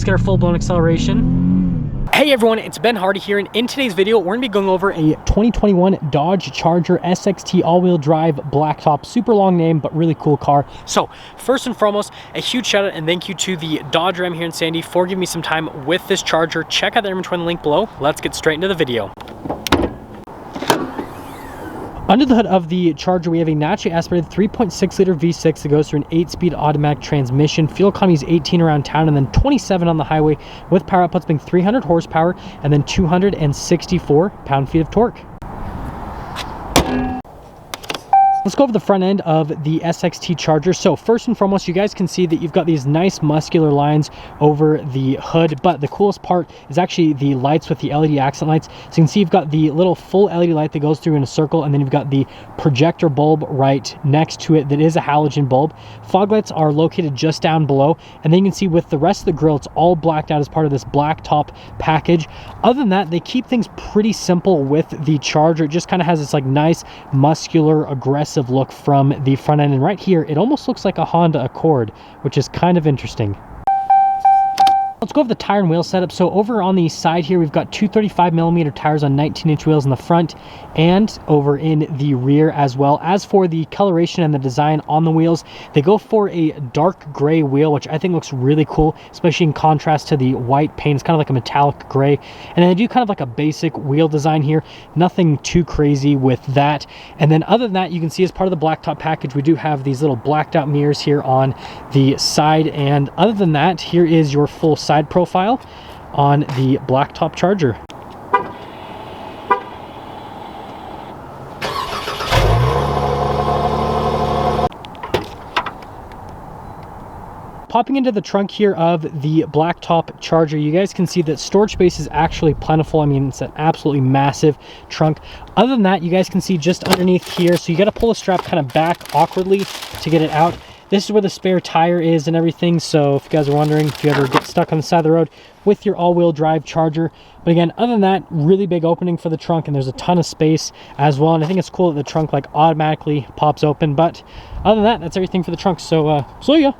get our full-blown acceleration. Hey everyone, it's Ben Hardy here, and in today's video, we're gonna be going over a 2021 Dodge Charger SXT all-wheel drive Blacktop. Super long name, but really cool car. So first and foremost, a huge shout out and thank you to the Dodge Ram here in Sandy for giving me some time with this Charger. Check out the inventory in the link below. Let's get straight into the video. Under the hood of the Charger, we have a naturally aspirated 3.6 liter V6 that goes through an 8-speed automatic transmission. Fuel economy is 18 around town and then 27 on the highway, with power outputs being 300 horsepower and then 264 pound-feet of torque. Let's go over the front end of the SXT Charger. So first and foremost, you guys can see that you've got these nice muscular lines over the hood, but the coolest part is actually the lights with the LED accent lights. So you can see you've got the little full LED light that goes through in a circle, and then you've got the projector bulb right next to it that is a halogen bulb. Fog lights are located just down below, and then you can see with the rest of the grille, it's all blacked out as part of this Blacktop package. Other than that, they keep things pretty simple with the Charger. It just kind of has this like nice muscular, aggressive look from the front end, and right here it almost looks like a Honda Accord, which is kind of interesting. Let's go over the tire and wheel setup. So over on the side here, we've got two 35mm tires on 19-inch wheels in the front and over in the rear as well. As for the coloration and the design on the wheels, they go for a dark gray wheel, which I think looks really cool, especially in contrast to the white paint. It's kind of like a metallic gray. And then they do kind of like a basic wheel design here. Nothing too crazy with that. And then other than that, you can see as part of the Blacktop package, we do have these little blacked out mirrors here on the side. And other than that, here is your full side profile on the Blacktop Charger. Popping into the trunk here of the Blacktop Charger, you guys can see that storage space is actually plentiful. I mean, it's an absolutely massive trunk. Other than that, you guys can see just underneath here, so you got to pull the strap kind of back awkwardly to get it out. This is where the spare tire is and everything, so if you guys are wondering if you ever get stuck on the side of the road with your all-wheel drive Charger. But again, other than that, really big opening for the trunk, and there's a ton of space as well. And I think it's cool that the trunk like automatically pops open. But other than that, that's everything for the trunk. So yeah.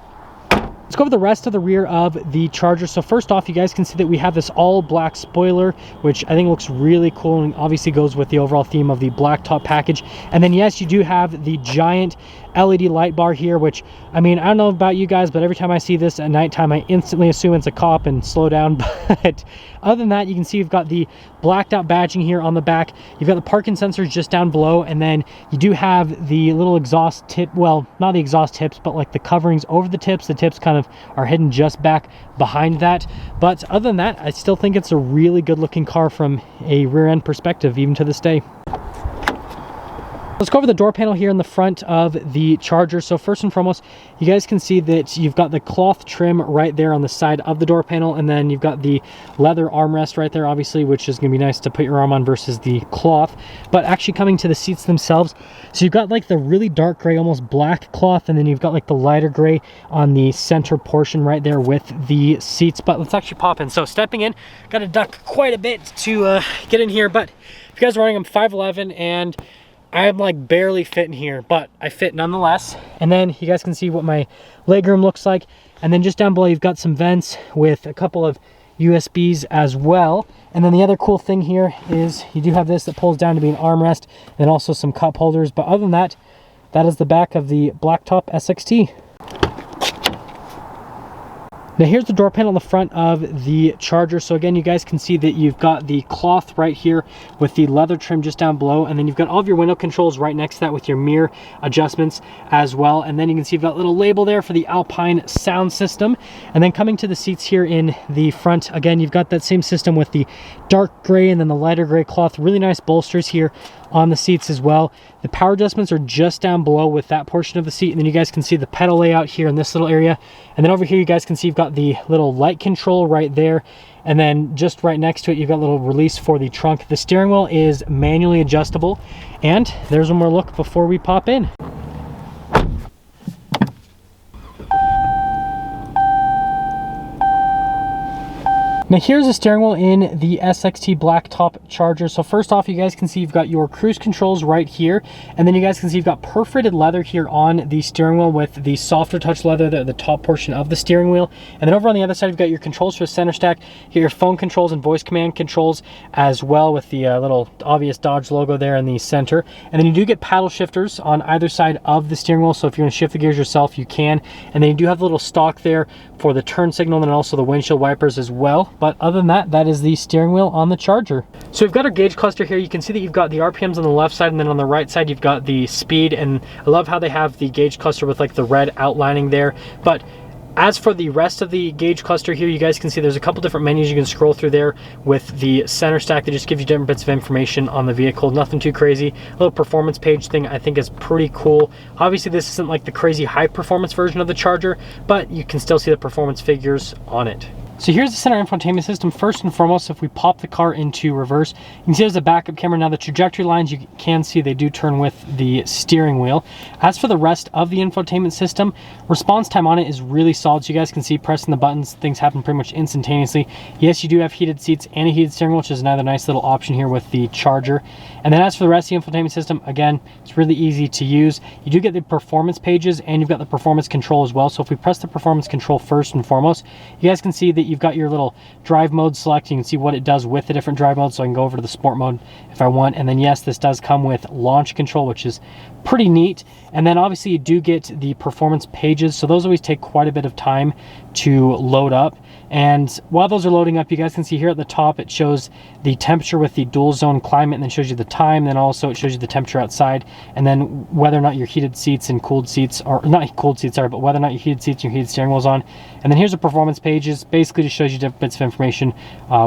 Let's go over the rest of the rear of the Charger. So first off, you guys can see that we have this all black spoiler, which I think looks really cool and obviously goes with the overall theme of the Blacktop package. And then yes, you do have the giant LED light bar here, which, I mean, I don't know about you guys, but every time I see this at nighttime, I instantly assume it's a cop and slow down. But other than that, you can see you've got the blacked out badging here on the back. You've got the parking sensors just down below, and then you do have the little exhaust tip, well, not the exhaust tips, but like the coverings over the tips. The tips kind of are hidden just back behind that. But other than that, I still think it's a really good looking car from a rear end perspective, even to this day. Let's go over the door panel here in the front of the Charger. So first and foremost, you guys can see that you've got the cloth trim right there on the side of the door panel, and then you've got the leather armrest right there, obviously, which is going to be nice to put your arm on versus the cloth. But actually coming to the seats themselves, so you've got like the really dark gray, almost black cloth, and then you've got like the lighter gray on the center portion right there with the seats. But let's actually pop in. So stepping in, got to duck quite a bit to get in here. But if you guys are running, I'm 5'11", and I'm like barely fitting here, but I fit nonetheless. And then you guys can see what my legroom looks like. And then just down below, you've got some vents with a couple of USBs as well. And then the other cool thing here is you do have this that pulls down to be an armrest, and also some cup holders. But other than that, that is the back of the Blacktop SXT. Now here's the door panel on the front of the Charger. So again, you guys can see that you've got the cloth right here with the leather trim just down below, and then you've got all of your window controls right next to that with your mirror adjustments as well. And then you can see you've got a little label there for the Alpine sound system. And then coming to the seats here in the front, again, you've got that same system with the dark gray and then the lighter gray cloth. Really nice bolsters here on the seats as well. The power adjustments are just down below with that portion of the seat, and then you guys can see the pedal layout here in this little area. And then over here you guys can see you've got the little light control right there, and then just right next to it you've got a little release for the trunk. The steering wheel is manually adjustable, and there's one more look before we pop in. Now here's the steering wheel in the SXT Blacktop Charger. So first off, you guys can see you've got your cruise controls right here, and then you guys can see you've got perforated leather here on the steering wheel with the softer touch leather at the top portion of the steering wheel. And then over on the other side, you've got your controls for the center stack, your phone controls and voice command controls as well, with the little obvious Dodge logo there in the center. And then you do get paddle shifters on either side of the steering wheel, so if you want to shift the gears yourself, you can. And then you do have a little stalk there for the turn signal, and then also the windshield wipers as well. But other than that, that is the steering wheel on the Charger. So we've got our gauge cluster here. You can see that you've got the RPMs on the left side, and then on the right side you've got the speed. And I love how they have the gauge cluster with like the red outlining there. But as for the rest of the gauge cluster here, you guys can see there's a couple different menus you can scroll through there with the center stack that just gives you different bits of information on the vehicle. Nothing too crazy. A little performance page thing I think is pretty cool. Obviously this isn't like the crazy high performance version of the Charger, but you can still see the performance figures on it. So here's the center infotainment system. First and foremost, if we pop the car into reverse, you can see there's a backup camera. Now the trajectory lines, you can see they do turn with the steering wheel. As for the rest of the infotainment system, response time on it is really solid. So you guys can see pressing the buttons, things happen pretty much instantaneously. Yes, you do have heated seats and a heated steering wheel, which is another nice little option here with the Charger. And then as for the rest of the infotainment system, again, it's really easy to use. You do get the performance pages and you've got the performance control as well. So if we press the performance control first and foremost, you guys can see that you've got your little drive mode select. You can see what it does with the different drive modes. So I can go over to the sport mode if I want. And then yes, this does come with launch control, which is pretty neat. And then obviously you do get the performance pages. So those always take quite a bit of time to load up. And while those are loading up, you guys can see here at the top, it shows the temperature with the dual zone climate, and then shows you the time. Then also it shows you the temperature outside, and then whether or not your heated seats and cooled seats, or not cooled seats, sorry, but whether or not your heated seats and your heated steering wheel is on. And then here's the performance pages. Basically just shows you different bits of information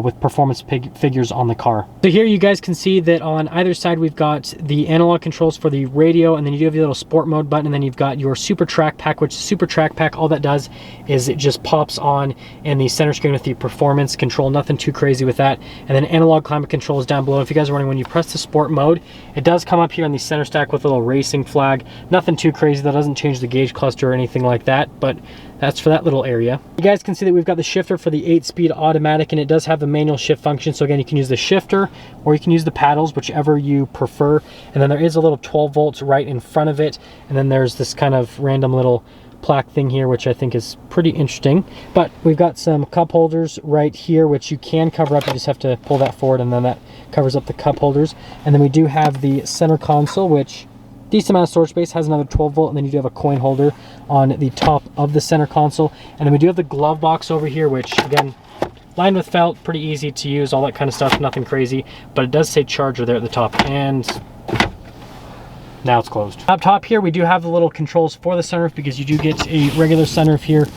with performance figures on the car. So here you guys can see that on either side we've got the analog controls for the radio, and then you do have your little sport mode button, and then you've got your super track pack, which super track pack, all that does is it just pops on in the center screen with the performance control. Nothing too crazy with that. And then analog climate control is down below. If you guys are wondering, when you press the sport mode, it does come up here in the center stack with a little racing flag. Nothing too crazy. That doesn't change the gauge cluster or anything like that, but that's for that little area. You guys can see that we've got the shifter for the 8-speed automatic, and it does have the manual shift function. So again, you can use the shifter or you can use the paddles, whichever you prefer. And then there is a little 12 volts right in front of it. And then there's this kind of random little plaque thing here, which I think is pretty interesting. But we've got some cup holders right here, which you can cover up. You just have to pull that forward, and then that covers up the cup holders. And then we do have the center console, which decent amount of storage space, has another 12 volt, and then you do have a coin holder on the top of the center console. And then we do have the glove box over here, which again, lined with felt, pretty easy to use, all that kind of stuff, nothing crazy, but it does say Charger there at the top, and now it's closed. Up top here, we do have the little controls for the sunroof, because you do get a regular sunroof here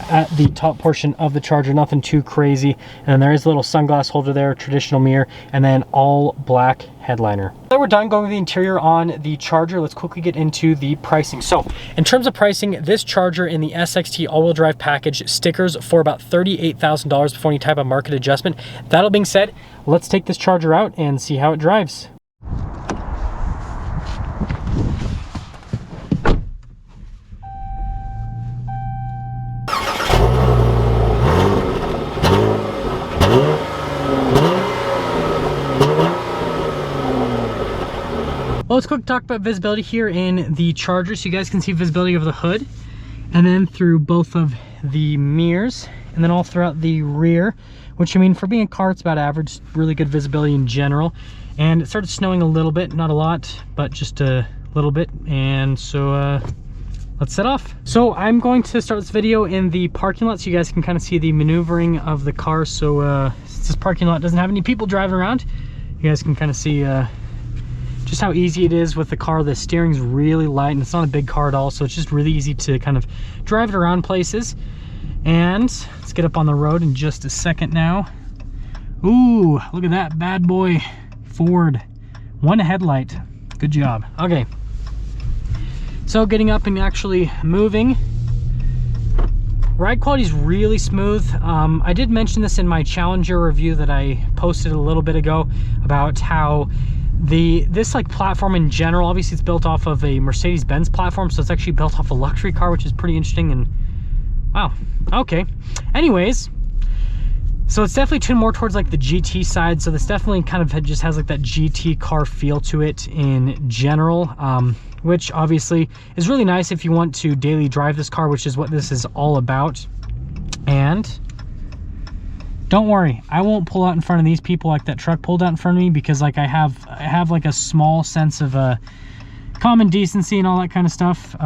at the top portion of the Charger, nothing too crazy. And then there is a little sunglass holder there, traditional mirror, and then all black headliner. Now we're done going with the interior on the Charger. Let's quickly get into the pricing. So in terms of pricing, this Charger in the SXT all-wheel drive package stickers for about $38,000 before any type of market adjustment. That all being said, let's take this Charger out and see how it drives. Well, let's quickly talk about visibility here in the Charger. So you guys can see visibility of the hood, and then through both of the mirrors, and then all throughout the rear, which, I mean, for being a car, it's about average. Really good visibility in general. And it started snowing a little bit, not a lot, but just a little bit. And so let's set off. So I'm going to start this video in the parking lot so you guys can kind of see the maneuvering of the car. So since this parking lot doesn't have any people driving around, you guys can kind of see just how easy it is with the car. The steering's really light, and it's not a big car at all, so it's just really easy to kind of drive it around places. And let's get up on the road in just a second now. Ooh, look at that bad boy Ford. One headlight. Good job. Okay. So getting up and actually moving. Ride quality is really smooth. I did mention this in my Challenger review that I posted a little bit ago about how this like platform in general, obviously it's built off of a Mercedes-Benz platform, so it's actually built off a luxury car, which is pretty interesting. And wow, okay, anyways, So it's definitely tuned more towards like the GT side. So this definitely kind of just has like that GT car feel to it in general, which obviously is really nice if you want to daily drive this car, which is what this is all about. And don't worry, I won't pull out in front of these people like that truck pulled out in front of me, because like I have like a small sense of common decency and all that kind of stuff.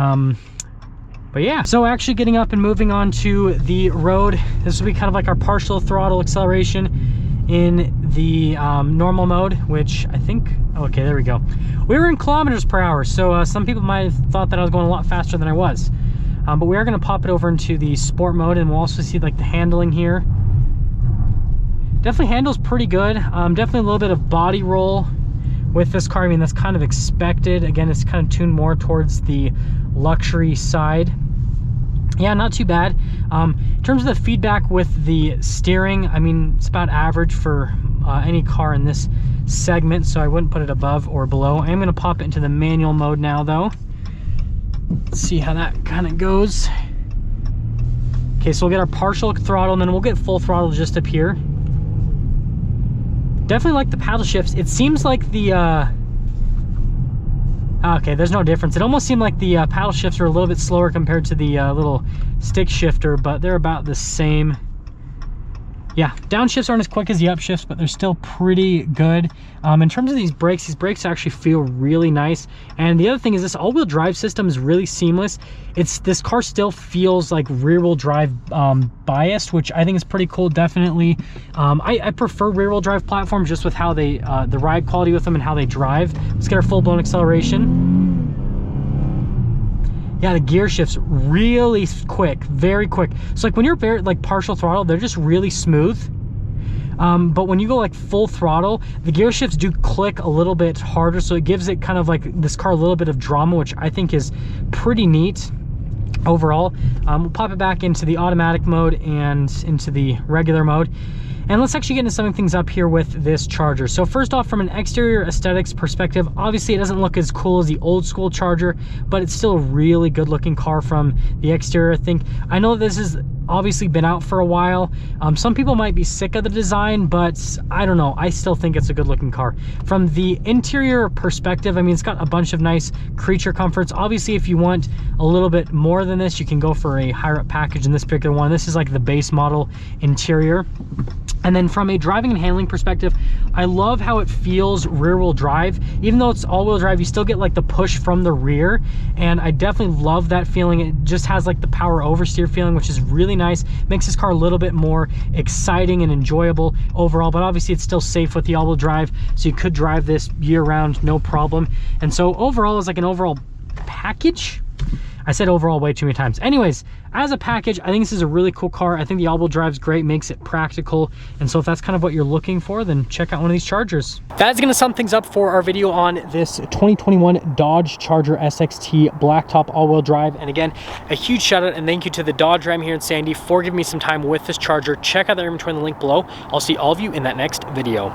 But yeah, so actually getting up and moving on to the road, this will be kind of like our partial throttle acceleration in the normal mode, which I think, okay, there we go. We were in kilometers per hour, so some people might have thought that I was going a lot faster than I was. But we are going to pop it over into the sport mode, and we'll also see like the handling here. Definitely handles pretty good. Definitely a little bit of body roll with this car. I mean, that's kind of expected. Again, it's kind of tuned more towards the luxury side. Yeah, not too bad. In terms of the feedback with the steering, I mean, it's about average for any car in this segment, so I wouldn't put it above or below. I am going to pop it into the manual mode now, though. Let's see how that kind of goes. Okay, so we'll get our partial throttle, and then we'll get full throttle just up here. Definitely like the paddle shifts. It seems like the okay, there's no difference. It almost seemed like the paddle shifts are a little bit slower compared to the little stick shifter, but they're about the same. Yeah, downshifts aren't as quick as the upshifts, but they're still pretty good. In terms of these brakes actually feel really nice. And the other thing is this all-wheel drive system is really seamless. This car still feels like rear-wheel drive biased, which I think is pretty cool, definitely. I prefer rear-wheel drive platforms just with how they, the ride quality with them and how they drive. Let's get our full-blown acceleration. Yeah, the gear shifts really quick, very quick. So like when you're very like partial throttle, they're just really smooth. But when you go like full throttle, the gear shifts do click a little bit harder. So it gives it kind of like this car a little bit of drama, which I think is pretty neat overall. We'll pop it back into the automatic mode and into the regular mode. And let's actually get into summing things up here with this Charger. So first off, from an exterior aesthetics perspective, obviously it doesn't look as cool as the old school Charger, but it's still a really good looking car from the exterior. I know this has obviously been out for a while. Some people might be sick of the design, but I don't know. I still think it's a good looking car. From the interior perspective, I mean, it's got a bunch of nice creature comforts. Obviously, if you want a little bit more than this, you can go for a higher up package in this particular one. This is like the base model interior. And then from a driving and handling perspective, I love how it feels rear-wheel drive. Even though it's all-wheel drive, you still get like the push from the rear. And I definitely love that feeling. It just has like the power oversteer feeling, which is really nice. Makes this car a little bit more exciting and enjoyable overall. But obviously it's still safe with the all-wheel drive, so you could drive this year-round, no problem. And so overall, as like an overall package, I said overall way too many times. Anyways, as a package, I think this is a really cool car. I think the all-wheel drive is great, makes it practical. And so if that's kind of what you're looking for, then check out one of these Chargers. That's gonna sum things up for our video on this 2021 Dodge Charger SXT Blacktop all-wheel drive. And again, a huge shout out and thank you to the Dodge Ram here in Sandy for giving me some time with this Charger. Check out their inventory in the link below. I'll see all of you in that next video.